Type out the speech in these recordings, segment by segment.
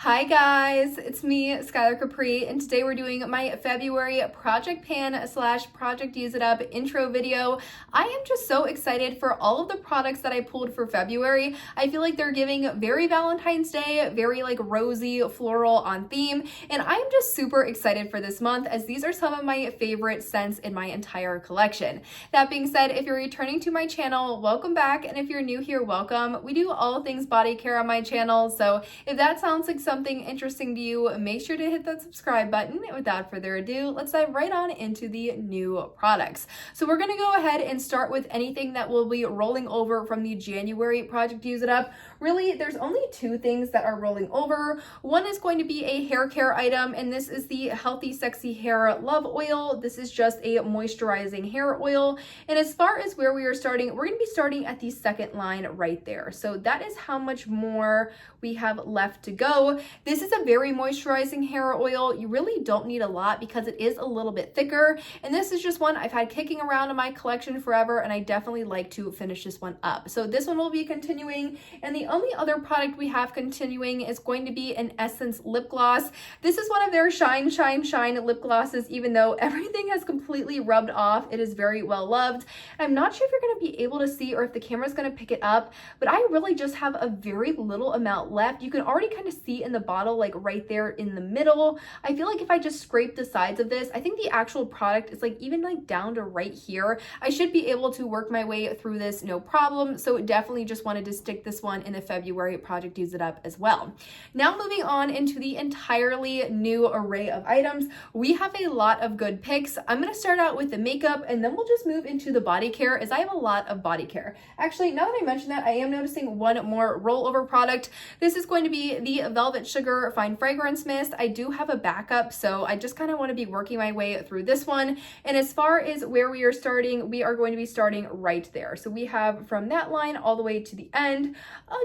Hi guys, it's me, Skylar Capri, and today we're doing my February project pan / project use it up intro video. I am just so excited for all of the products that I pulled for February. I feel like they're giving very Valentine's Day, very like rosy floral on theme, and I am just super excited for this month as these are some of my favorite scents in my entire collection. That being said, if you're returning to my channel, welcome back, and if you're new here, welcome. We do all things body care on my channel, so if that sounds like something interesting to you, make sure to hit that subscribe button. Without further ado, let's dive right on into the new products. So we're going to go ahead and start with anything that will be rolling over from the January project use it up. Really, there's only two things that are rolling over. One is going to be a hair care item, and this is the Healthy Sexy Hair Love Oil. This is just a moisturizing hair oil. And as far as where we are starting, we're going to be starting at the second line right there. So that is how much more we have left to go. This is a very moisturizing hair oil. You really don't need a lot because it is a little bit thicker. And this is just one I've had kicking around in my collection forever, and I definitely like to finish this one up. So this one will be continuing. And the only other product we have continuing is going to be an Essence lip gloss. This is one of their shine lip glosses. Even though everything has completely rubbed off, it is very well loved. I'm not sure if you're going to be able to see or if the camera is going to pick it up, but I really just have a very little amount left. You can already kind of see in the bottle, like right there in the middle. I feel like if I just scrape the sides of this, I think the actual product is like even like down to right here. I should be able to work my way through this no problem. So definitely just wanted to stick this one in the February project use it up as well. Now moving on into the entirely new array of items, we have a lot of good picks. I'm going to start out with the makeup and then we'll just move into the body care as I have a lot of body care. Actually, now that I mentioned that, I am noticing one more rollover product. This is going to be the Velvet Sugar Fine Fragrance Mist. I do have a backup, so I just kind of want to be working my way through this one. And as far as where we are starting, we are going to be starting right there. So we have from that line all the way to the end,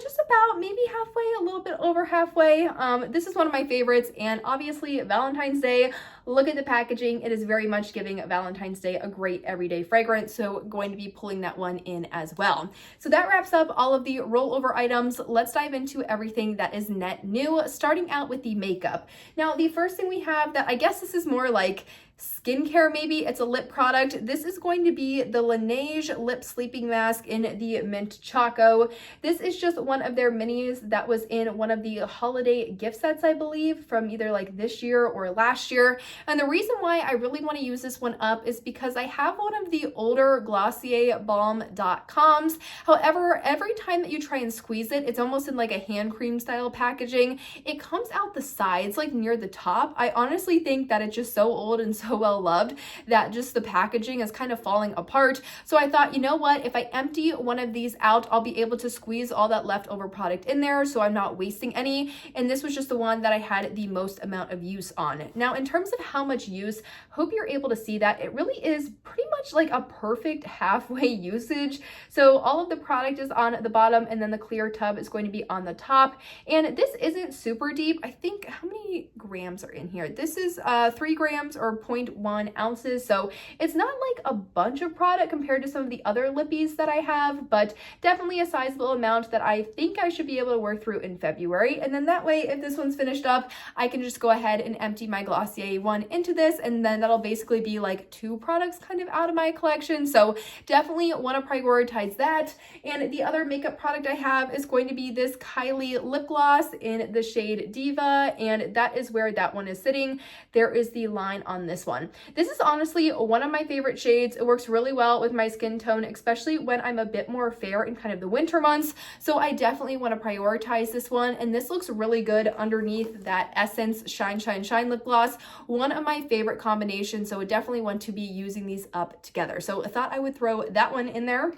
just about maybe halfway, a little bit over halfway. This is one of my favorites, and obviously Valentine's Day. Look at the packaging. It is very much giving Valentine's Day a great everyday fragrance, so going to be pulling that one in as well. So that wraps up all of the rollover items. Let's dive into everything that is net new, starting out with the makeup. Now, the first thing we have that I guess this is more like skincare, maybe it's a lip product. This is going to be the Laneige Lip Sleeping Mask in the Mint Choco. This is just one of their minis that was in one of the holiday gift sets, I believe, from either like this year or last year. And the reason why I really want to use this one up is because I have one of the older Glossier Balm.coms. However, every time that you try and squeeze it, it's almost in like a hand cream style packaging. It comes out the sides, like near the top. I honestly think that it's just so old and so well loved that just the packaging is kind of falling apart. So I thought, you know what, if I empty one of these out, I'll be able to squeeze all that leftover product in there so I'm not wasting any. And this was just the one that I had the most amount of use on. Now, in terms of how much use, hope you're able to see that it really is pretty much like a perfect halfway usage. So all of the product is on the bottom and then the clear tub is going to be on the top. And this isn't super deep. I think, how many grams are in here? This is 3 grams or 0.1 ounces. So it's not like a bunch of product compared to some of the other lippies that I have, but definitely a sizable amount that I think I should be able to work through in February. And then that way, if this one's finished up, I can just go ahead and empty my Glossier one into this, and then that'll basically be like 2 products kind of out of my collection. So definitely want to prioritize that. And the other makeup product I have is going to be this Kylie lip gloss in the shade Diva, and that is where that one is sitting. There is the line on this one. This is honestly one of my favorite shades. It works really well with my skin tone, especially when I'm a bit more fair in kind of the winter months. So I definitely want to prioritize this one. And this looks really good underneath that Essence Shine lip gloss. One of my favorite combinations. So I definitely want to be using these up together. So I thought I would throw that one in there.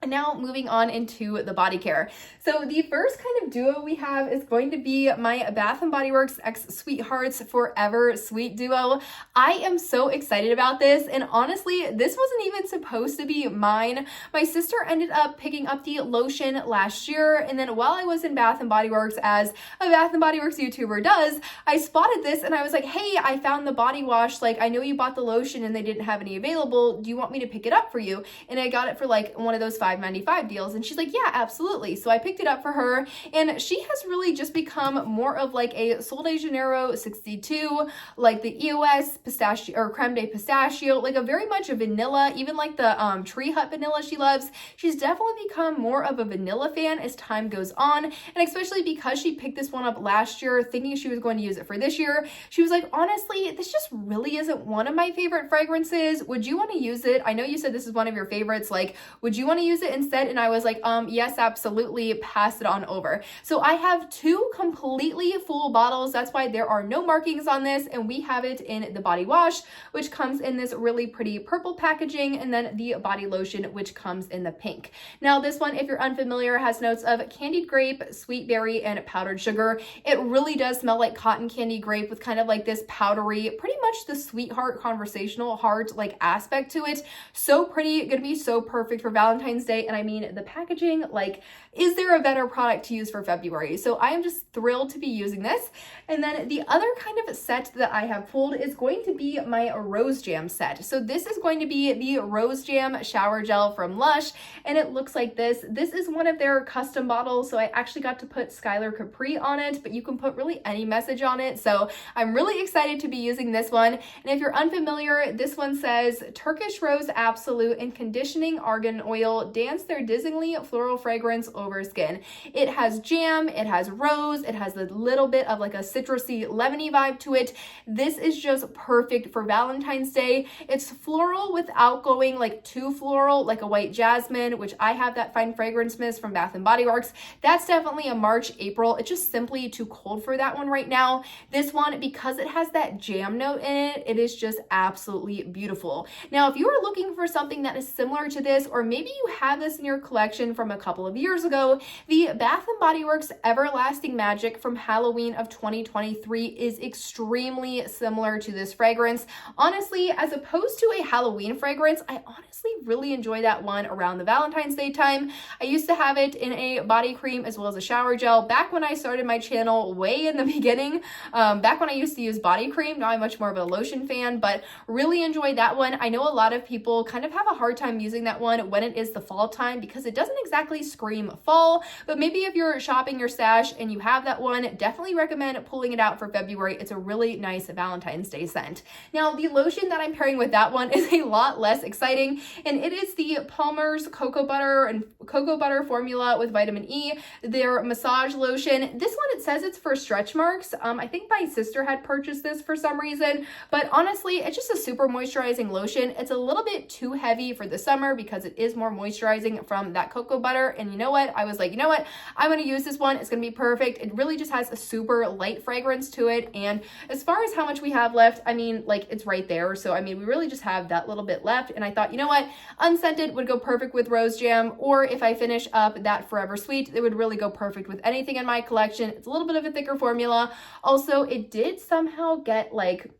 And now moving on into the body care. So the first kind of duo we have is going to be my Bath & Body Works X Sweethearts Forever Sweet Duo. I am so excited about this, and honestly, this wasn't even supposed to be mine. My sister ended up picking up the lotion last year, and then while I was in Bath & Body Works, as a Bath & Body Works YouTuber does, I spotted this and I was like, hey, I found the body wash. Like, I know you bought the lotion and they didn't have any available. Do you want me to pick it up for you? And I got it for like one of those $5 $5.95 deals. And she's like, yeah, absolutely. So I picked it up for her, and she has really just become more of like a Sol de Janeiro 62, like the EOS pistachio or creme de pistachio, like a very much a vanilla, even like the Tree Hut vanilla she loves. She's definitely become more of a vanilla fan as time goes on, and especially because she picked this one up last year thinking she was going to use it for this year, she was like, honestly, this just really isn't one of my favorite fragrances. Would you want to use it? I know you said this is one of your favorites. Like, would you want to use it instead? And I was like, yes, absolutely. Pass it on over. So I have 2 completely full bottles. That's why there are no markings on this. And we have it in the body wash, which comes in this really pretty purple packaging, and then the body lotion, which comes in the pink. Now, this one, if you're unfamiliar, has notes of candied grape, sweet berry, and powdered sugar. It really does smell like cotton candy grape with kind of like this powdery, pretty much the sweetheart conversational heart like aspect to it. So pretty, gonna be so perfect for Valentine's Day. And I mean, the packaging, like, is there a better product to use for February? So I am just thrilled to be using this. And then the other kind of set that I have pulled is going to be my Rose Jam set. So this is going to be the Rose Jam shower gel from Lush, and it looks like this. This is one of their custom bottles, so I actually got to put Skylar Capri on it, but you can put really any message on it. So I'm really excited to be using this one. And if you're unfamiliar, this one says Turkish Rose Absolute and Conditioning Argan Oil dance their dizzyingly floral fragrance over skin. It has jam, it has rose, it has a little bit of like a citrusy lemony vibe to it. This is just perfect for Valentine's Day. It's floral without going like too floral, like a white jasmine, which I have that fine fragrance mist from Bath and Body Works. That's definitely a March, April. It's just simply too cold for that one right now. This one, because it has that jam note in it, it is just absolutely beautiful. Now, if you are looking for something that is similar to this, or maybe you have this in your collection from a couple of years ago, the Bath and Body Works Everlasting Magic from Halloween of 2023 is extremely similar to this fragrance. Honestly, as opposed to a Halloween fragrance, I honestly really enjoy that one around the Valentine's Day time. I used to have it in a body cream as well as a shower gel back when I started my channel way in the beginning, back when I used to use body cream. Now I'm much more of a lotion fan, but really enjoyed that one. I know a lot of people kind of have a hard time using that one when it is the fall time because it doesn't exactly scream fall, but maybe if you're shopping your stash and you have that one, definitely recommend pulling it out for February. It's a really nice Valentine's Day scent. Now, the lotion that I'm pairing with that one is a lot less exciting, and it is the Palmer's Cocoa Butter formula with vitamin E, their massage lotion. This one, it says it's for stretch marks. I think my sister had purchased this for some reason, but honestly, it's just a super moisturizing lotion. It's a little bit too heavy for the summer because it is more moisturizing from that cocoa butter. And you know what? I was like, you know what? I'm going to use this one. It's going to be perfect. It really just has a super light fragrance to it. And as far as how much we have left, I mean, like, it's right there. So, I mean, we really just have that little bit left. And I thought, you know what? Unscented would go perfect with Rose Jam, or if I finish up that Forever Sweet, it would really go perfect with anything in my collection. It's a little bit of a thicker formula. Also, it did somehow get like,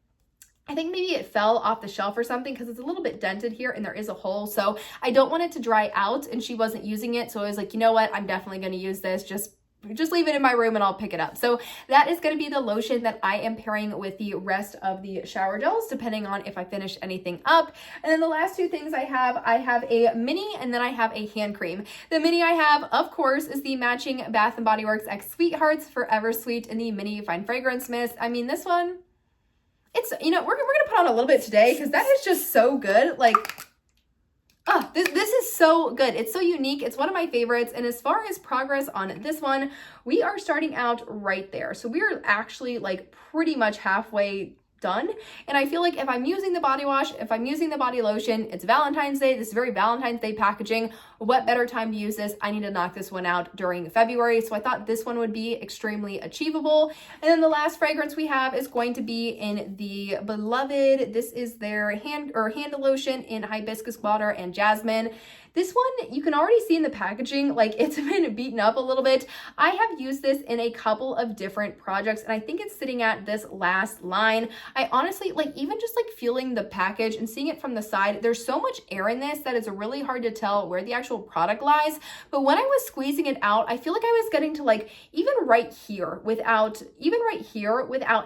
I think maybe it fell off the shelf or something because it's a little bit dented here and there is a hole. So I don't want it to dry out, and she wasn't using it. So I was like, you know what? I'm definitely going to use this. Just leave it in my room and I'll pick it up. So that is going to be the lotion that I am pairing with the rest of the shower gels, depending on if I finish anything up. And then the last 2 things I have a mini and then I have a hand cream. The mini I have, of course, is the matching Bath & Body Works X Sweethearts Forever Sweet in the mini fine fragrance mist. I mean, this one, it's, you know, we're gonna put on a little bit today because that is just so good. Like, this is so good. It's so unique. It's one of my favorites. And as far as progress on this one, we are starting out right there. So we are actually like pretty much halfway done. And I feel like if I'm using the body wash, if I'm using the body lotion, it's Valentine's Day. This is very Valentine's Day packaging. What better time to use this? I need to knock this one out during February. So I thought this one would be extremely achievable. And then the last fragrance we have is going to be in the beloved, this is their hand lotion in hibiscus water and jasmine. This one, you can already see in the packaging, like it's been beaten up a little bit. I have used this in a couple of different projects, and I think it's sitting at this last line. I honestly, like, even just like feeling the package and seeing it from the side, there's so much air in this that it's really hard to tell where the actual product lies. But when I was squeezing it out, I feel like I was getting to like even right here without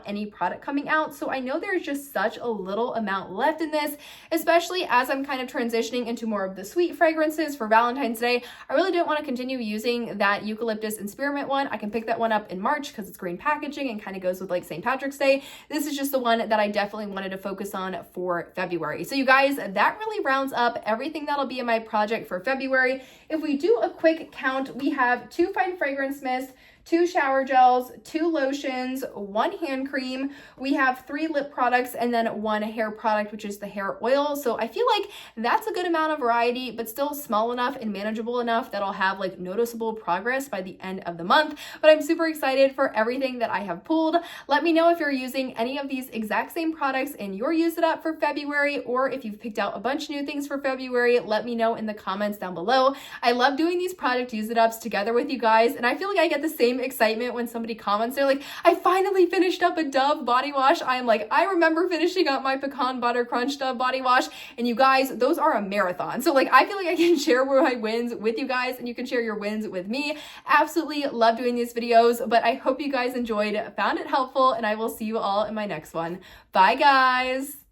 any product coming out. So I know there's just such a little amount left in this, especially as I'm kind of transitioning into more of the sweet fragrance fragrances for Valentine's Day. I really didn't want to continue using that eucalyptus and spearmint one. I can pick that one up in March because it's green packaging and kind of goes with like St. Patrick's Day. This is just the one that I definitely wanted to focus on for February. So you guys, that really rounds up everything that'll be in my project for February. If we do a quick count, we have 2 fine fragrance mists, 2 shower gels, 2 lotions, 1 hand cream. We have 3 lip products and then 1 hair product, which is the hair oil. So I feel like that's a good amount of variety, but still small enough and manageable enough that I'll have like noticeable progress by the end of the month. But I'm super excited for everything that I have pulled. Let me know if you're using any of these exact same products and you're used it up for February, or if you've picked out a bunch of new things for February, let me know in the comments down below. I love doing these project use it ups together with you guys, and I feel like I get the same excitement when somebody comments. They're like, I finally finished up a Dove body wash. I'm like, I remember finishing up my Pecan Butter Crunch Dove body wash, and you guys, those are a marathon. So like, I feel like I can share my wins with you guys and you can share your wins with me. Absolutely love doing these videos, but I hope you guys enjoyed, found it helpful, and I will see you all in my next one. Bye guys.